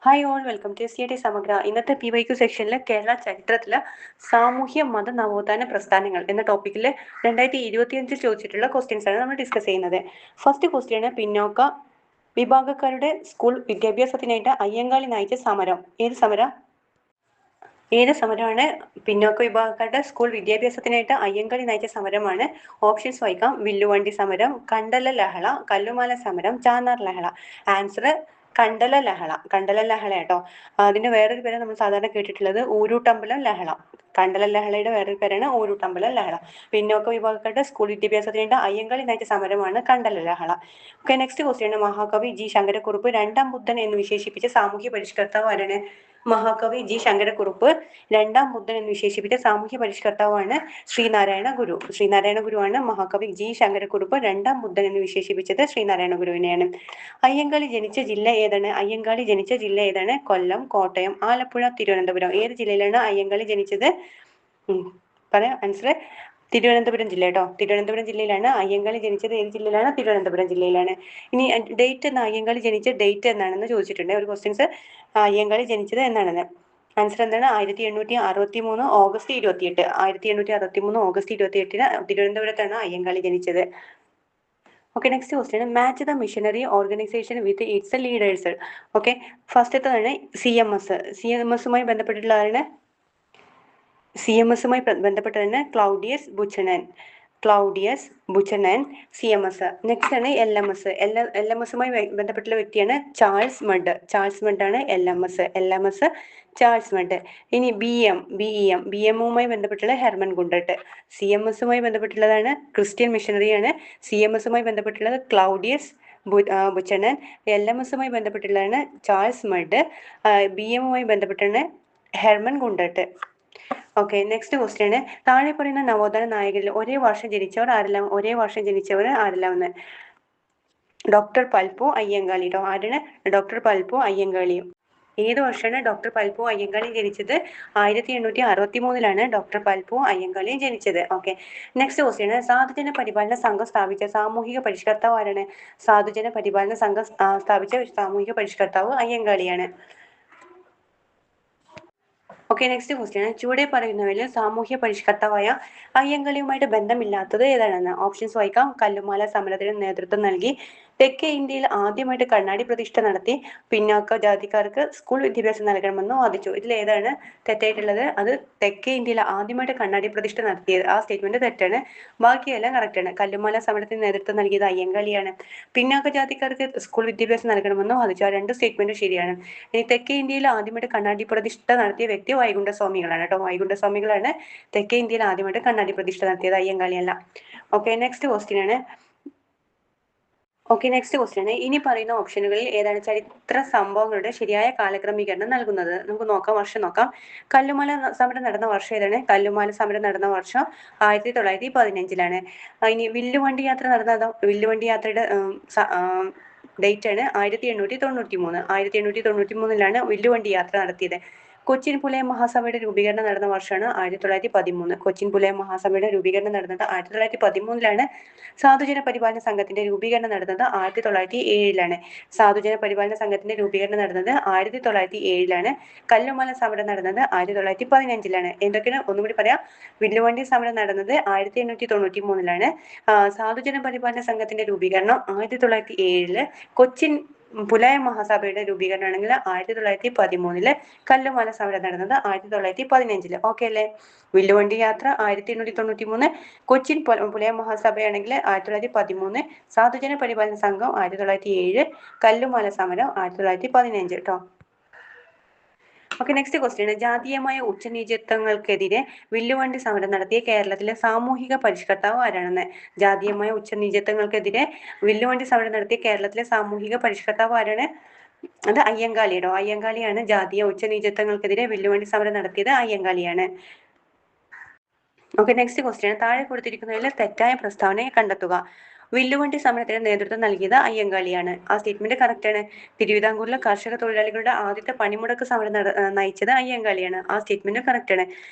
Hi all welcome to SCT Samagra. ഇന്നത്തെ PYQ സെക്ഷനിൽ കേരള ചരിത്രത്തിലെ സാമൂഹ്യ മത നവോത്ഥാന പ്രസ്ഥാനങ്ങൾ എന്ന ടോപ്പിക്കിൽ 2025 ചോദിച്ചിട്ടുള്ള ക്വസ്റ്റ്യൻസ് ആണ് നമ്മൾ ഡിസ്കസ് ചെയ്യുന്നത്. ഫസ്റ്റ് ക്വസ്റ്റ്യൻ, പിന്നോക്ക വിഭാഗക്കാരുടെ സ്കൂൾ വിദ്യാഭ്യാസത്തിനായിട്ട് അയ്യങ്കാളി നയിച്ച സമരം. ഏത് സമരമാണ്? പിന്നോക്ക വിഭാഗക്കാരുടെ സ്കൂൾ വിദ്യാഭ്യാസത്തിനായിട്ട് അയ്യങ്കാളി നയിച്ച സമരമാണ്. ഓപ്ഷൻസ് വായിക്കാം. വില്ലുവണ്ടി സമരം, കണ്ടല ലഹള, കല്ലുമാല സമരം, ചാന്നാർ ലഹള. ആൻസർ കണ്ടല ലഹള കേട്ടോ. അതിന്റെ വേറൊരു പേര് നമ്മൾ സാധാരണ കേട്ടിട്ടുള്ളത് ഊരൂട്ടമ്പലം ലഹള. കണ്ടല ലഹളയുടെ വേറൊരു പേരാണ് ഊരൂട്ടമ്പലം ലഹള. പിന്നോക്ക വിഭാഗക്കാരുടെ സ്കൂൾ വിദ്യാഭ്യാസത്തിനായിട്ട് അയ്യങ്കാളി നയിച്ച സമരമാണ് കണ്ടല ലഹള. Okay, next question. മഹാകവി ജി ശങ്കരക്കുറുപ്പ് രണ്ടാം ബുദ്ധൻ എന്ന് വിശേഷിപ്പിച്ച സാമൂഹ്യ പരിഷ്കർത്താവ് ആരാണ്? മഹാകവി ജി ശങ്കരക്കുറുപ്പ് രണ്ടാം ബുദ്ധൻ എന്ന് വിശേഷിപ്പിച്ച സാമൂഹ്യ പരിഷ്കർത്താവാണ് ശ്രീനാരായണ ഗുരു. ശ്രീനാരായണ ഗുരുവാണ് മഹാകവി ജി ശങ്കരക്കുറുപ്പ് രണ്ടാം ബുദ്ധൻ എന്ന് വിശേഷിപ്പിച്ചത് ശ്രീനാരായണ ഗുരുവിനെയാണ്. അയ്യങ്കാളി ജനിച്ച ജില്ല ഏതാണ്? കൊല്ലം, കോട്ടയം, ആലപ്പുഴ, തിരുവനന്തപുരം. ഏത് ജില്ലയിലാണ് അയ്യങ്കാളി ജനിച്ചത്? പറയാം ആൻസർ. തിരുവനന്തപുരം ജില്ല കേട്ടോ. തിരുവനന്തപുരം ജില്ലയിലാണ് അയ്യങ്കാളി ജനിച്ചത്. ഏത് ജില്ലയിലാണ്? തിരുവനന്തപുരം ജില്ലയിലാണ്. ഇനി ഡേറ്റ് അയ്യങ്കാളി ജനിച്ച ഡേറ്റ് എന്നാണെന്ന് ചോദിച്ചിട്ടുണ്ട്. ഒരു ക്വസ്റ്റ്യൻസ് അയ്യങ്കാളി ജനിച്ചത് എന്നാണെന്ന്. ആൻസർ എന്താണ്? 1863 ഓഗസ്റ്റ് 28. 1863 ഓഗസ്റ്റ് 28 തിരുവനന്തപുരത്താണ് അയ്യങ്കാളി ജനിച്ചത്. Okay, next question. Match the missionary organisation with its leaders. Okay, ഫസ്റ്റത്തേതാണ് CMS. CMSുമായി ബന്ധപ്പെട്ടിട്ടുള്ളതാണ് ക്ലൗഡിയസ് ബുച്ചനൻ CMS. നെക്സ്റ്റ് ആണ് LMS. LMSുമായി ബന്ധപ്പെട്ടുള്ള വ്യക്തിയാണ് ചാൾസ് മഡ് ആണ് LMS ചാൾസ് മഡ്. ഇനി BEMുമായി ബന്ധപ്പെട്ടുള്ള ഹെർമൻ ഗുണ്ടട്ട്. CMSുമായി ബന്ധപ്പെട്ടുള്ളതാണ് ക്രിസ്ത്യൻ മിഷണറിയാണ്. CMSുമായി ബന്ധപ്പെട്ടുള്ളത് ക്ലൗഡിയസ് ബുച്ചനൻ. LMSുമായി ബന്ധപ്പെട്ടുള്ളതാണ് ചാൾസ് മഡ്. BMുമായി ബന്ധപ്പെട്ടാണ് Hermann Gundert. Okay, next question. താഴെ പറയുന്ന നവോത്ഥാന നായകരിൽ ഒരേ വർഷം ജനിച്ചവർ ആരെല്ലാം? ഡോക്ടർ പൽപു അയ്യങ്കാളി. ആരാണ്? ഡോക്ടർ പൽപു അയ്യങ്കാളി. ഏത് വർഷമാണ് ഡോക്ടർ പൽപു അയ്യങ്കാളി ജനിച്ചത്? 1863 ഡോക്ടർ പൽപു അയ്യങ്കാളി ജനിച്ചത്. Okay, next question. Sadhujana Paripalana Sangham സ്ഥാപിച്ച സാമൂഹിക പരിഷ്കർത്താവ് ആരാണ്? സാധുജന പരിപാലന സംഘം സ്ഥാപിച്ച സാമൂഹിക പരിഷ്കർത്താവ് അയ്യങ്കാളിയാണ്. Okay, next question. ചുവടെ പറയുന്നവരിൽ സാമൂഹ്യ പരിഷ്കർത്താവായ അയ്യങ്കാളിയുമായിട്ട് ബന്ധമില്ലാത്തത് ഏതാണെന്ന്. ഓപ്ഷൻസ് വായിക്കാം. കല്ലുമാല സമരത്തിന് നേതൃത്വം നൽകി, തെക്കേ ഇന്ത്യയിൽ ആദ്യമായിട്ട് കണ്ണാടി പ്രതിഷ്ഠ നടത്തി, പിന്നാക്ക ജാതിക്കാർക്ക് സ്കൂൾ വിദ്യാഭ്യാസം നൽകണമെന്ന് വാദിച്ചു. ഇതിൽ ഏതാണ് തെറ്റായിട്ടുള്ളത്? അത് തെക്കേ ഇന്ത്യയിൽ ആദ്യമായിട്ട് കണ്ണാടി പ്രതിഷ്ഠ നടത്തിയത്. ആ സ്റ്റേറ്റ്മെന്റ് തെറ്റാണ്. ബാക്കിയെല്ലാം കറക്റ്റാണ്. കല്ലുമാല സമരത്തിന് നേതൃത്വം നൽകിയത് അയ്യങ്കാളിയാണ്. പിന്നാക്ക ജാതിക്കാർക്ക് സ്കൂൾ വിദ്യാഭ്യാസം നൽകണമെന്ന് വാദിച്ചു. ആ രണ്ട് സ്റ്റേറ്റ്മെന്റ് ശരിയാണ്. ഇനി തെക്കേ ഇന്ത്യയിൽ ആദ്യമായിട്ട് കണ്ണാടി പ്രതിഷ്ഠ നടത്തിയ വ്യക്തി വൈകുണ്ഠസ്വാമികളാണ് കേട്ടോ. വൈകുണ്ഠസ്വാമികളാണ് തെക്കേ ഇന്ത്യയിൽ ആദ്യമായിട്ട് കണ്ണാടി പ്രതിഷ്ഠ നടത്തിയത്, അയ്യങ്കാളിയല്ല. Okay, next question. ഇനി പറയുന്ന ഓപ്ഷനുകളിൽ ഏതാണ് ചരിത്ര സംഭവങ്ങളുടെ ശരിയായ കാലക്രമീകരണം നൽകുന്നത്? നമുക്ക് നോക്കാം, വർഷം നോക്കാം. കല്ലുമാല സമരം നടന്ന വർഷം ഏതാണ്? കല്ലുമാല സമരം നടന്ന വർഷം 1915. ഇനി വില്ലുവണ്ടി യാത്രയുടെ ഡേറ്റ് ആണ് 1893. 1893 വില്ലുവണ്ടി യാത്ര നടത്തിയത്. കൊച്ചിൻ പുലയ മഹാസഭയുടെ രൂപീകരണം നടന്ന വർഷമാണ് 1913. കൊച്ചിൻ പുലയ മഹാസഭയുടെ രൂപീകരണം നടന്നത് 1913. സാധുജന പരിപാലന സംഘത്തിന്റെ രൂപീകരണം നടന്നത് 1907. സാധുജന പരിപാലന സംഘത്തിന്റെ രൂപീകരണം നടന്നത് 1907. കല്ലുമാല സമരം നടന്നത് 1915. എന്തൊക്കെയാണ് ഒന്നുകൂടി പറയാം. വില്ലുവണ്ടി സമരം നടന്നത് 1893. സാധുജന പരിപാലന സംഘത്തിന്റെ രൂപീകരണം 1907. കൊച്ചിൻ പുലയ മഹാസഭയുടെ രൂപീകരണം ആണെങ്കിൽ 1913. കല്ലുമാല സമരം നടന്നത് 1915. ഓക്കെ അല്ലേ? വില്ലുവണ്ടി യാത്ര 1893, കൊച്ചിൻ പുലയ മഹാസഭയാണെങ്കിൽ 1913, സാധുജന പരിപാലന സംഘം 1907, കല്ലുമാല സമരം 1915 കേട്ടോ. Okay, next question. ജാതീയമായ ഉച്ചനീചത്വങ്ങൾക്കെതിരെ വില്ലുവണ്ടി സമരം നടത്തിയ കേരളത്തിലെ സാമൂഹിക പരിഷ്കർത്താവ് ആരാണെന്ന്. ജാതീയമായ ഉച്ചനീചത്വങ്ങൾക്കെതിരെ വില്ലുവണ്ടി സമരം നടത്തിയ കേരളത്തിലെ സാമൂഹിക പരിഷ്കർത്താവ് ആരാണ്? അത് അയ്യങ്കാളിയുടെ. അയ്യങ്കാളിയാണ് ജാതീയ ഉച്ചനീചത്വങ്ങൾക്കെതിരെ വില്ലുവണ്ടി സമരം നടത്തിയത്, അയ്യങ്കാളിയാണ്. Okay, next question. താഴെ കൊടുത്തിരിക്കുന്നതിൽ തെറ്റായ പ്രസ്താവനയെ കണ്ടെത്തുക. വില്ലുവണ്ടി സമരത്തിന് നേതൃത്വം നൽകിയത് അയ്യങ്കാളിയാണ്. ആ സ്റ്റേറ്റ്മെന്റ് കറക്റ്റ് ആണ്. തിരുവിതാംകൂറിലെ കർഷക തൊഴിലാളികളുടെ ആദ്യത്തെ പണിമുടക്ക് സമരം നയിച്ചത് അയ്യങ്കാളിയാണ്. ആ സ്റ്റേറ്റ്മെന്റ് കറക്റ്റ് ആണ്.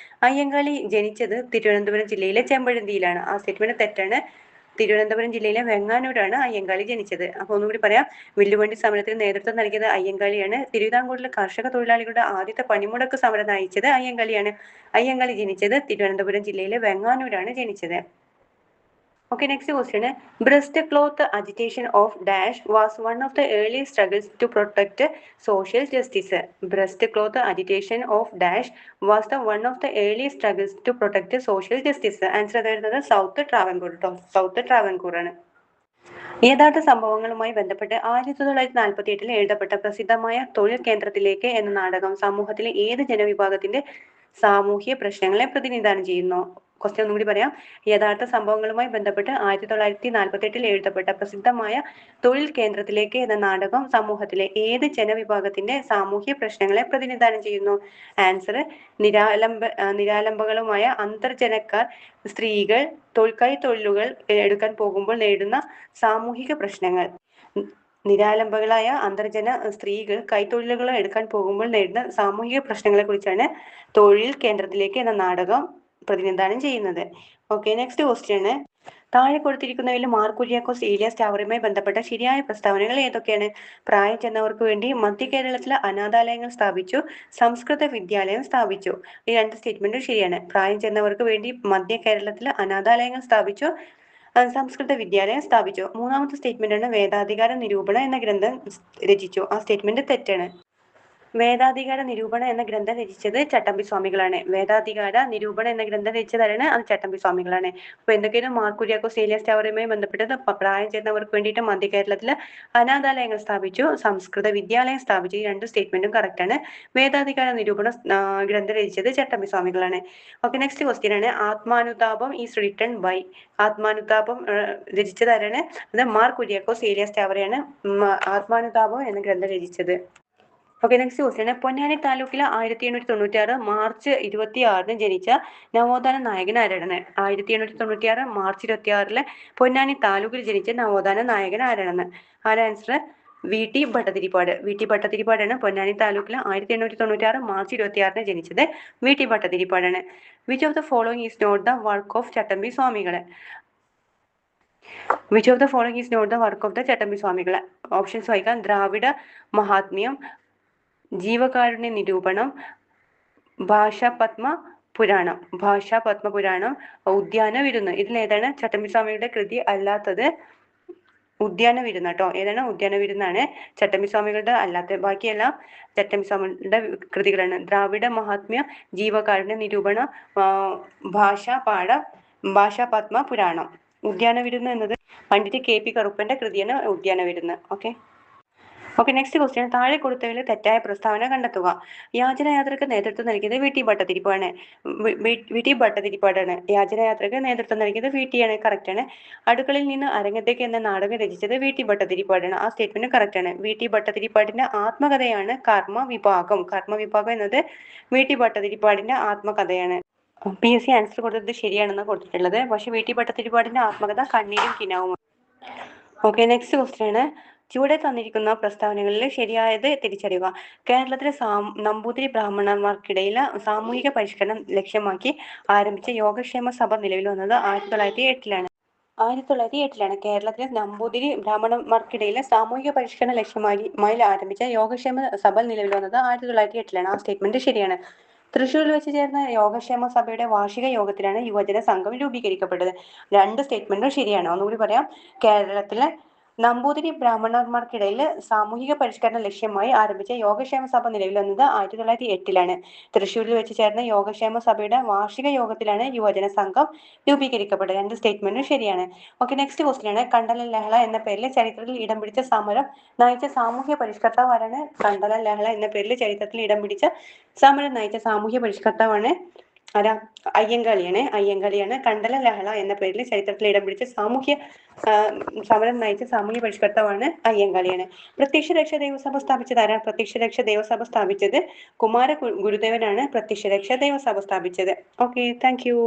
അയ്യങ്കാളി ജനിച്ചത് തിരുവനന്തപുരം ജില്ലയിലെ ചെമ്പഴന്തിയിലാണ്. ആ സ്റ്റേറ്റ്മെന്റ് തെറ്റാണ്. തിരുവനന്തപുരം ജില്ലയിലെ വെങ്ങാനൂരാണ് അയ്യങ്കാളി ജനിച്ചത്. അപ്പോൾ ഒന്നുകൂടി പറയാം. വില്ലുവണ്ടി സമരത്തിന് നേതൃത്വം നൽകിയത് അയ്യങ്കാളിയാണ്. തിരുവിതാംകൂറിലെ കർഷക തൊഴിലാളികളുടെ ആദ്യത്തെ പണിമുടക്ക് സമരം നയിച്ചത് അയ്യങ്കാളിയാണ്. അയ്യങ്കാളി ജനിച്ചത് തിരുവനന്തപുരം ജില്ലയിലെ വെങ്ങാനൂരാണ് ജനിച്ചത്. Okay, next question. Breast cloth agitation of dash was one of the early struggles to protect social justice. Breast cloth agitation of dash was the one of the early struggles to protect social justice. Answer വരുന്നത് south Travancore കേട്ടോ. South Travancore ആണ്. യഥാർത്ഥ സംഭവങ്ങളുമായി ബന്ധപ്പെട്ട് 1948 എഴുതപ്പെട്ട പ്രസിദ്ധമായ തൊഴിൽ കേന്ദ്രത്തിലേക്ക് എന്ന നാടകം സമൂഹത്തിലെ ഏത് ജനവിഭാഗത്തിന്റെ സാമൂഹ്യ പ്രശ്നങ്ങളെ പ്രതിനിധാനം ചെയ്യുന്നു? ക്വസ്റ്റ്യൻ ഒന്നുകൂടി പറയാം. യഥാർത്ഥ സംഭവങ്ങളുമായി ബന്ധപ്പെട്ട് 1948 എഴുതപ്പെട്ട പ്രസിദ്ധമായ തൊഴിൽ കേന്ദ്രത്തിലേക്ക് എന്ന നാടകം സമൂഹത്തിലെ ഏത് ജനവിഭാഗത്തിന്റെ സാമൂഹ്യ പ്രശ്നങ്ങളെ പ്രതിനിധാനം ചെയ്യുന്നു? ആൻസർ നിരാലംബകളുമായ അന്തർജനക്കാർ, സ്ത്രീകൾ, കൈത്തൊഴിലുകൾ എടുക്കാൻ പോകുമ്പോൾ നേരിടുന്ന സാമൂഹിക പ്രശ്നങ്ങൾ. നിരാലംബകളായ അന്തർജന സ്ത്രീകൾ കൈത്തൊഴിലുകൾ എടുക്കാൻ പോകുമ്പോൾ നേരിടുന്ന സാമൂഹിക പ്രശ്നങ്ങളെ കുറിച്ചാണ് തൊഴിൽ കേന്ദ്രത്തിലേക്ക് എന്ന നാടകം പ്രതിനിധാനം ചെയ്യുന്നത്. Okay, next question. താഴെ കൊടുത്തിരിക്കുന്നവയിൽ മാർ കുര്യാക്കോസ് ഏലിയാസ് ചാവറയുമായി ബന്ധപ്പെട്ട ശരിയായ പ്രസ്താവനകൾ ഏതൊക്കെയാണ്? പ്രായം ചെന്നവർക്ക് വേണ്ടി മധ്യ കേരളത്തിലെ അനാഥാലയങ്ങൾ സ്ഥാപിച്ചു, സംസ്കൃത വിദ്യാലയം സ്ഥാപിച്ചു. ഈ രണ്ട് സ്റ്റേറ്റ്മെന്റും ശരിയാണ്. പ്രായം ചെന്നവർക്ക് വേണ്ടി മധ്യ കേരളത്തിലെ അനാഥാലയങ്ങൾ സ്ഥാപിച്ചു, സംസ്കൃത വിദ്യാലയം സ്ഥാപിച്ചു. മൂന്നാമത്തെ സ്റ്റേറ്റ്മെന്റ് ആണ് വേദാധികാര നിരൂപണ എന്ന ഗ്രന്ഥം രചിച്ചു. ആ സ്റ്റേറ്റ്മെന്റ് തെറ്റാണ്. വേദാധികാര നിരൂപണ എന്ന ഗ്രന്ഥം രചിച്ചത് ചട്ടമ്പി സ്വാമികളാണ്. വേദാധികാര നിരൂപണ എന്ന ഗ്രന്ഥം രചിച്ചതാരാണ്? അത് ചട്ടമ്പി സ്വാമികളാണ്. അപ്പൊ എന്തൊക്കെയാണ് മാർ കുര്യാക്കോസ് ഏലിയാസ് ചാവറയുമായി ബന്ധപ്പെട്ടത്? പ്രായം ചെന്നവർക്ക് വേണ്ടിയിട്ട് മധ്യ കേരളത്തില് അനാഥാലയങ്ങൾ സ്ഥാപിച്ചു, സംസ്കൃത വിദ്യാലയം സ്ഥാപിച്ചു. ഈ രണ്ട് സ്റ്റേറ്റ്മെന്റും കറക്റ്റ് ആണ്. വേദാധികാര നിരൂപണ ഗ്രന്ഥം രചിച്ചത് ചട്ടമ്പി സ്വാമികളാണ്. ഓക്കെ, നെക്സ്റ്റ് ക്വസ്റ്റ്യൻ ആണ് ആത്മാനുതാപം ഈസ് റിട്ടൺ ബൈ. ആത്മാനുതാപം രചിച്ചതാരാണ്? അത് മാർ കുര്യാക്കോസ് ഏലിയാസ് ചാവറയാണ് ആത്മാനുതാപം എന്ന ഗ്രന്ഥം രചിച്ചത്. Okay, next question. പൊന്നാനി താലൂക്കിലെ 1896 മാർച്ച് 26 ജനിച്ച നവോത്ഥാന നായകൻ ആരാണ്? 1896 മാർച്ച് 26 പൊന്നാനി താലൂക്കിൽ ജനിച്ച നവോത്ഥാന നായകൻ ആരാണെന്ന്? Answer V T Bhattathiripad. V T ഭട്ടതിരിപ്പാടാണ് പൊന്നാനി താലൂക്കിലെ 1896 മാർച്ച് 26 ജനിച്ചത്. വി ടി ഭട്ടതിരിപ്പാടാണ്. Which of the following is not the work of Chattampi Swamikal? Which of the following is not the work of the Chattampi Swamikal? Options വായിക്കാം. ദ്രാവിഡ മഹാത്മ്യം, ജീവകാരുണ്യ നിരൂപണം, ഭാഷാപത്മ പുരാണം. ഭാഷാപത്മ പുരാണം, ഉദ്യാന വിരുന്ന്. ഇതിലേതാണ് ചട്ടമ്പി സ്വാമിയുടെ കൃതി അല്ലാത്തത്? ഉദ്യാന വിരുന്ന് കേട്ടോ. ഏതാണ്? ഉദ്യാന വിരുന്നാണ് ചട്ടമ്പി സ്വാമികളുടെ അല്ലാത്ത. ബാക്കിയെല്ലാം ചട്ടമ്പി സ്വാമികളുടെ കൃതികളാണ്. ദ്രാവിഡ മഹാത്മ്യ, ജീവകാരുണ്യ നിരൂപണം, ഭാഷാപത്മ പുരാണം. ഉദ്യാന വിരുന്ന് എന്നത് പണ്ഡിറ്റ് KP കറുപ്പന്റെ കൃതിയാണ് ഉദ്യാന വിരുന്ന്. Okay, next question. താഴെ കൊടുത്തതിൽ തെറ്റായ പ്രസ്താവന കണ്ടെത്തുക. യാചനയാത്രയ്ക്ക് നേതൃത്വം നൽകിയത് വി ടി ഭട്ടതിരിപ്പാടാണ്. യാചനയാത്രയ്ക്ക് നേതൃത്വം നൽകിയത് VT ആണ്. കറക്റ്റ് ആണ്. അടുക്കളയിൽ നിന്ന് അരങ്ങത്തേക്ക് എന്ന നാടകം രചിച്ചത് വി ടി ഭട്ടതിരിപ്പാടാണ്. ആ സ്റ്റേറ്റ്മെന്റ് കറക്റ്റ് ആണ്. വി ടി ഭട്ടതിരിപ്പാടിന്റെ ആത്മകഥയാണ് കർമ്മവിഭാഗം. കർമ്മവിഭാഗം എന്നത് വി ടി ഭട്ടതിരിപ്പാടിന്റെ ആത്മകഥയാണ്. PSC ആൻസർ കൊടുത്തത് ശരിയാണെന്ന് കൊടുത്തിട്ടുള്ളത്. പക്ഷെ വി ടി ഭട്ടതിരിപ്പാടിന്റെ ആത്മകഥ കണ്ണീരും കിനാവും. ഓക്കെ, നെക്സ്റ്റ് ക്വസ്റ്റ്യൻ ആണ്. ചുവടെ തന്നിരിക്കുന്ന പ്രസ്താവനകളിൽ ശരിയായത് തിരിച്ചറിയുക. കേരളത്തിലെ നമ്പൂതിരി ബ്രാഹ്മണന്മാർക്കിടയിൽ സാമൂഹിക പരിഷ്കരണം ലക്ഷ്യമാക്കി ആരംഭിച്ച യോഗക്ഷേമ സഭ നിലവിൽ വന്നത് 1908 1908 കേരളത്തിലെ നമ്പൂതിരി ബ്രാഹ്മണന്മാർക്കിടയിൽ സാമൂഹിക പരിഷ്കരണം ലക്ഷ്യമായി ആരംഭിച്ച യോഗക്ഷേമ സഭ നിലവിൽ വന്നത് 1908. ആ സ്റ്റേറ്റ്മെന്റ് ശരിയാണ്. തൃശ്ശൂരിൽ വെച്ച് ചേർന്ന യോഗക്ഷേമ സഭയുടെ വാർഷിക യോഗത്തിലാണ് യുവജന സംഘം രൂപീകരിക്കപ്പെട്ടത്. രണ്ട് സ്റ്റേറ്റ്മെന്റും ശരിയാണ്. ഒന്നുകൂടി പറയാം. കേരളത്തിലെ നമ്പൂതിരി ബ്രാഹ്മണന്മാർക്കിടയിൽ സാമൂഹിക പരിഷ്കരണം ലക്ഷ്യമായി ആരംഭിച്ച യോഗക്ഷേമ സഭ നിലവിൽ വന്നത് 1908. തൃശ്ശൂരിൽ വെച്ച് ചേർന്ന യോഗക്ഷേമ സഭയുടെ വാർഷിക യോഗത്തിലാണ് യുവജന സംഘം രൂപീകരിക്കപ്പെട്ടത്. രണ്ട് സ്റ്റേറ്റ്മെന്റും ശരിയാണ്. ഓക്കെ, നെക്സ്റ്റ് ക്വസ്റ്റ്യൻ ആണ്. കണ്ടല ലഹള എന്ന പേരിൽ ചരിത്രത്തിൽ ഇടം പിടിച്ച സമരം നയിച്ച സാമൂഹ്യ പരിഷ്കർത്താവ് ആരാണ്? കണ്ടല ലഹള എന്ന പേരിൽ ചരിത്രത്തിൽ ഇടം പിടിച്ച സമരം നയിച്ച സാമൂഹ്യ പരിഷ്കർത്താവാണ് അയ്യങ്കാളിയാണ്. കണ്ടല ലഹള എന്ന പേരിൽ ചരിത്രത്തിൽ ഇടം പിടിച്ച സമരം നയിച്ച സാമൂഹ്യ പരിഷ്കർത്താവാണ് അയ്യങ്കാളിയാണ്. പ്രത്യക്ഷ രക്ഷ ദേവസഭ സ്ഥാപിച്ചത് ആരാണ്? പ്രത്യക്ഷ രക്ഷ ദേവസഭ സ്ഥാപിച്ചത് കുമാര ഗുരുദേവനാണ്. പ്രത്യക്ഷ രക്ഷ ദേവസഭ സ്ഥാപിച്ചത്. Okay, thank you.